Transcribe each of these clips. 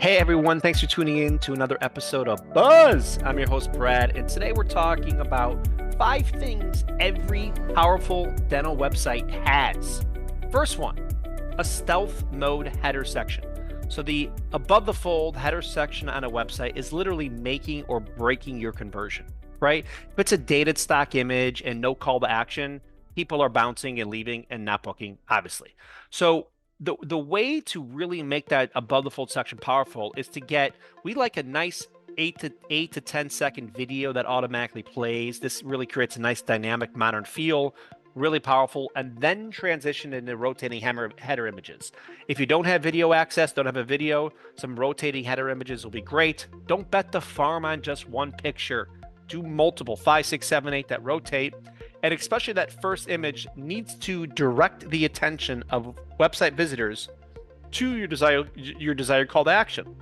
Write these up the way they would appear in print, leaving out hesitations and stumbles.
Hey everyone, thanks for tuning in to another episode of Buzz. I'm your host, Brad, and today we're talking about 5 things every powerful dental website has. First one, a stealth mode header section. So the above the fold header section on a website is literally making or breaking your conversion, right? If it's a dated stock image and no call to action, people are bouncing and leaving and not booking, obviously. So the way to really make that above the fold section powerful is to we like a nice 8 to 10 second video that automatically plays. This really creates a nice dynamic modern feel, really powerful, and then transition into rotating header images. If you don't have video access, don't have a video, some rotating header images will be great. Don't bet the farm on just one picture. Do multiple, 5, 6, 7, 8 that rotate. And especially that first image needs to direct the attention of website visitors to your desired call to action.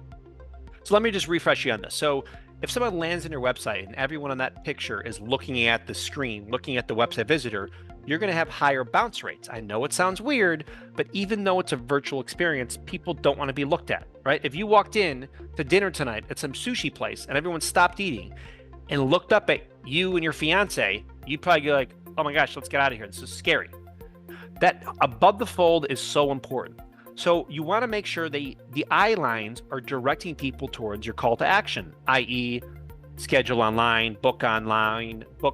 So let me just refresh you on this. So if someone lands in your website and everyone on that picture is looking at the screen, looking at the website visitor, you're going to have higher bounce rates. I know it sounds weird, but even though it's a virtual experience, people don't want to be looked at, right? If you walked in to dinner tonight at some sushi place and everyone stopped eating and looked up at you and your fiance, you'd probably go like, oh my gosh, let's get out of here. This is scary. That above the fold is so important. So you want to make sure the eye lines are directing people towards your call to action, i.e. schedule online, book,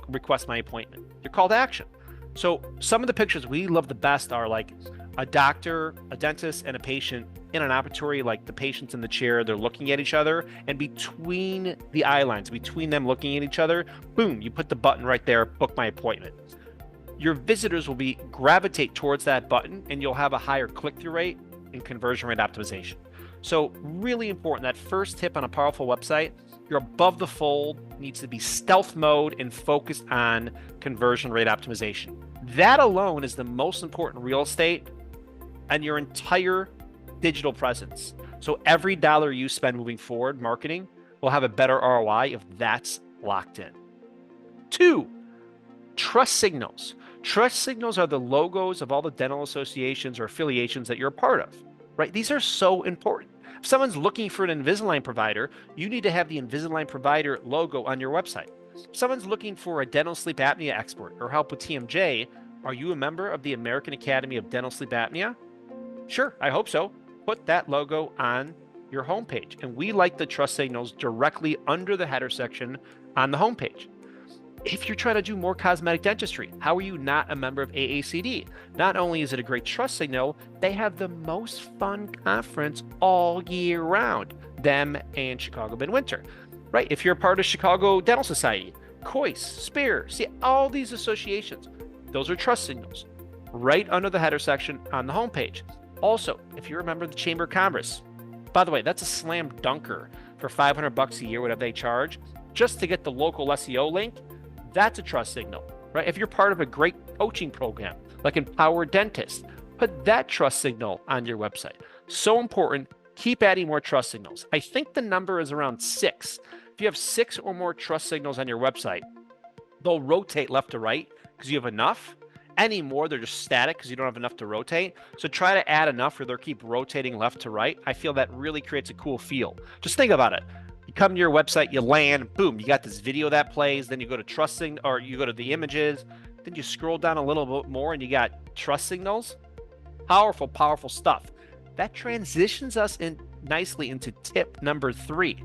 request my appointment, your call to action. So some of the pictures we love the best are like a doctor, a dentist, and a patient in an operatory, like the patient's in the chair, they're looking at each other, and between the eye lines, between them looking at each other, boom, you put the button right there, book my appointment. Your visitors will gravitate towards that button, and you'll have a higher click-through rate and conversion rate optimization. So really important, that first tip on a powerful website, your above the fold needs to be stealth mode and focused on conversion rate optimization. That alone is the most important real estate and your entire digital presence. So every dollar you spend moving forward marketing will have a better ROI if that's locked in. 2, trust signals. Trust signals are the logos of all the dental associations or affiliations that you're a part of, right? These are so important. If someone's looking for an Invisalign provider, you need to have the Invisalign provider logo on your website. If someone's looking for a dental sleep apnea expert or help with TMJ, are you a member of the American Academy of Dental Sleep Apnea? Sure, I hope so. Put that logo on your homepage. And we like the trust signals directly under the header section on the homepage. If you're trying to do more cosmetic dentistry, how are you not a member of AACD? Not only is it a great trust signal, they have the most fun conference all year round, them and Chicago Midwinter, right? If you're a part of Chicago Dental Society, COIS, SPEAR, see all these associations, those are trust signals right under the header section on the homepage. Also, if you're a member of the Chamber of Commerce, by the way, that's a slam dunker for $500 a year, whatever they charge, just to get the local SEO link. That's a trust signal, right? If you're part of a great coaching program like Empower Dentist, put that trust signal on your website. So important. Keep adding more trust signals. I think the number is around 6. If you have 6 or more trust signals on your website, they'll rotate left to right because you have enough. Any more, they're just static because you don't have enough to rotate. So try to add enough where they'll keep rotating left to right. I feel that really creates a cool feel. Just think about it. You come to your website, you land, boom, you got this video that plays, then you go to trusting, or you go to the images, then you scroll down a little bit more and you got trust signals. Powerful, powerful stuff. That transitions us in nicely into tip number 3.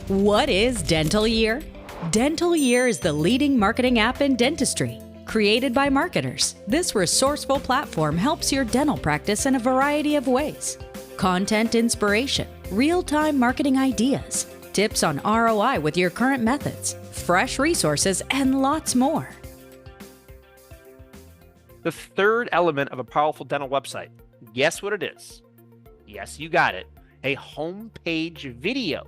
What is Dental Year? Dental Year is the leading marketing app in dentistry. Created by marketers, this resourceful platform helps your dental practice in a variety of ways. Content inspiration, real-time marketing ideas, tips on ROI with your current methods, fresh resources, and lots more. The third element of a powerful dental website, guess what it is? Yes, you got it. A homepage video.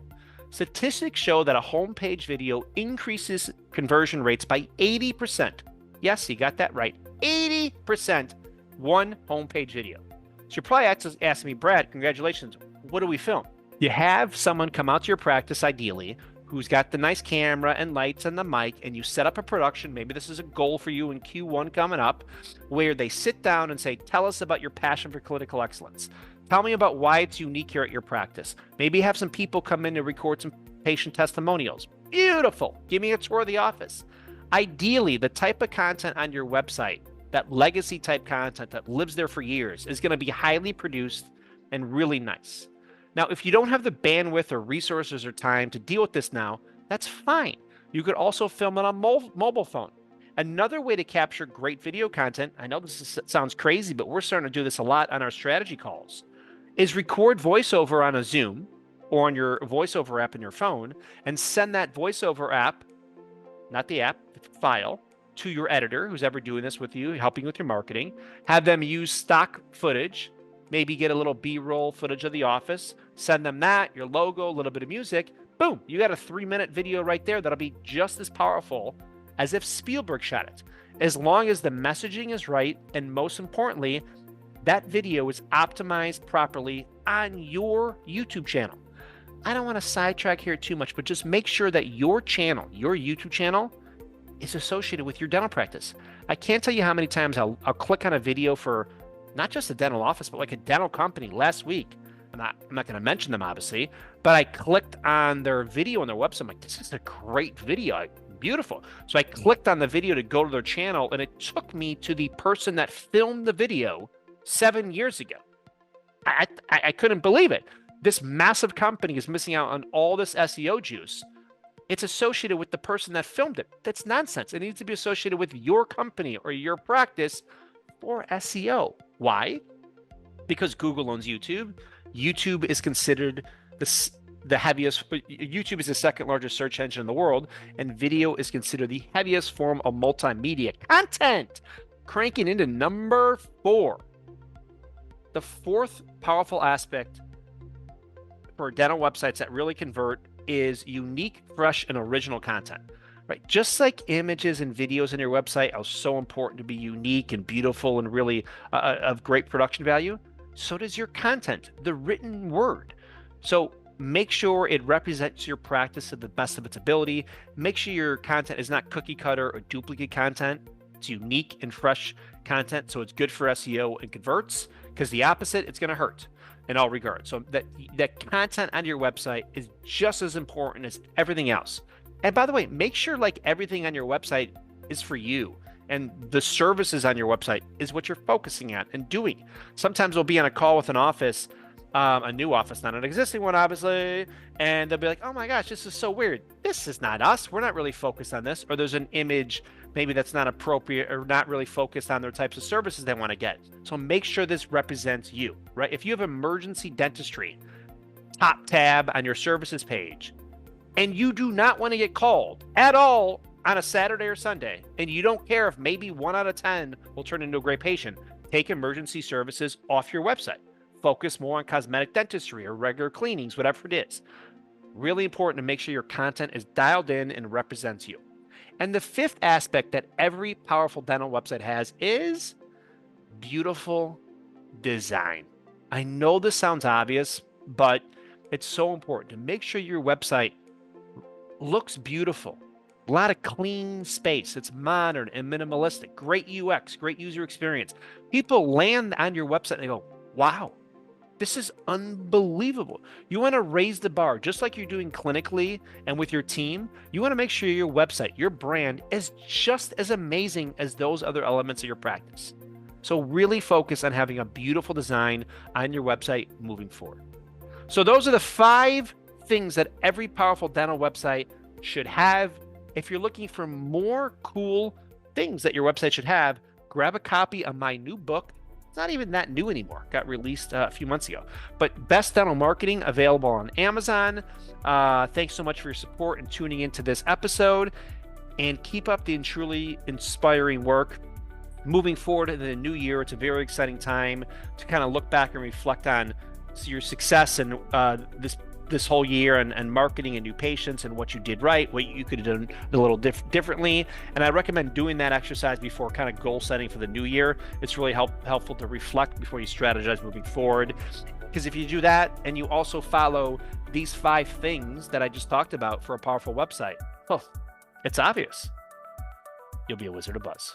Statistics show that a homepage video increases conversion rates by 80%. Yes, you got that right. 80%, one homepage video. So you're probably asking me, Brad, congratulations. What do we film? You have someone come out to your practice, ideally, who who's got the nice camera and lights and the mic, and you set up a production. Maybe this is a goal for you in Q1 coming up, where they sit down and say, tell us about your passion for clinical excellence. Tell me about why it's unique here at your practice. Maybe have some people come in to record some patient testimonials. Beautiful. Give me a tour of the office. Ideally, the type of content on your website, that legacy type content that lives there for years, is going to be highly produced and really nice. Now, if you don't have the bandwidth or resources or time to deal with this now, that's fine. You could also film it on mobile phone. Another way to capture great video content, I know sounds crazy, but we're starting to do this a lot on our strategy calls, is record voiceover on a Zoom or on your voiceover app in your phone and send that voiceover app, not the app, the file, to your editor who's ever doing this with you, helping with your marketing. Have them use stock footage, maybe get a little B-roll footage of the office, send them that, your logo, a little bit of music. Boom, you got a 3-minute video right there that'll be just as powerful as if Spielberg shot it. As long as the messaging is right, and most importantly, that video is optimized properly on your YouTube channel. I don't want to sidetrack here too much, but just make sure that your channel, your YouTube channel, is associated with your dental practice. I can't tell you how many times I'll click on a video for not just a dental office, but like a dental company last week. I'm not going to mention them, obviously, but I clicked on their video on their website. I'm like, this is a great video. Beautiful. So I clicked on the video to go to their channel, and it took me to the person that filmed the video 7 years ago. I couldn't believe it. This massive company is missing out on all this SEO juice. It's associated with the person that filmed it. That's nonsense. It needs to be associated with your company or your practice for SEO. Why? Because Google owns YouTube. YouTube is considered the heaviest. YouTube is the second largest search engine in the world, and video is considered the heaviest form of multimedia content. Cranking into number 4. The fourth powerful aspect for dental websites that really convert is unique, fresh, and original content. Right? Just like images and videos in your website are so important to be unique and beautiful and really of great production value, so does your content, the written word. So make sure it represents your practice to the best of its ability. Make sure your content is not cookie cutter or duplicate content. It's unique and fresh content, so it's good for SEO and converts, because the opposite, it's going to hurt in all regards. So that content on your website is just as important as everything else. And by the way, make sure like everything on your website is for you, and the services on your website is what you're focusing on and doing. Sometimes we'll be on a call with an office, a new office, not an existing one, obviously, and they'll be like, oh my gosh, this is so weird. This is not us. We're not really focused on this. Or there's an image maybe that's not appropriate or not really focused on their types of services they want to get. So make sure this represents you, right? If you have emergency dentistry, top tab on your services page, and you do not want to get called at all on a Saturday or Sunday, and you don't care if maybe 1 out of 10 will turn into a great patient, take emergency services off your website. Focus more on cosmetic dentistry or regular cleanings, whatever it is. Really important to make sure your content is dialed in and represents you. And the fifth aspect that every powerful dental website has is beautiful design. I know this sounds obvious, but it's so important to make sure your website looks beautiful. A lot of clean space. It's modern and minimalistic. Great UX, great user experience. People land on your website and they go, wow, this is unbelievable. You want to raise the bar, just like you're doing clinically and with your team. You want to make sure your website, your brand is just as amazing as those other elements of your practice. So really focus on having a beautiful design on your website moving forward. So those are the 5 things that every powerful dental website should have. If you're looking for more cool things that your website should have, grab a copy of my new book. It's not even that new anymore. Got released a few months ago. But Best Dental Marketing, available on Amazon. Thanks so much for your support and tuning into this episode. And keep up the truly inspiring work. Moving forward into the new year, it's a very exciting time to kind of look back and reflect on your success and this whole year and marketing and new patients and what you did right, what you could have done a little differently. And I recommend doing that exercise before kind of goal setting for the new year. It's really helpful to reflect before you strategize moving forward. Because if you do that and you also follow these 5 things that I just talked about for a powerful website? Well, it's obvious. You'll be a wizard of buzz.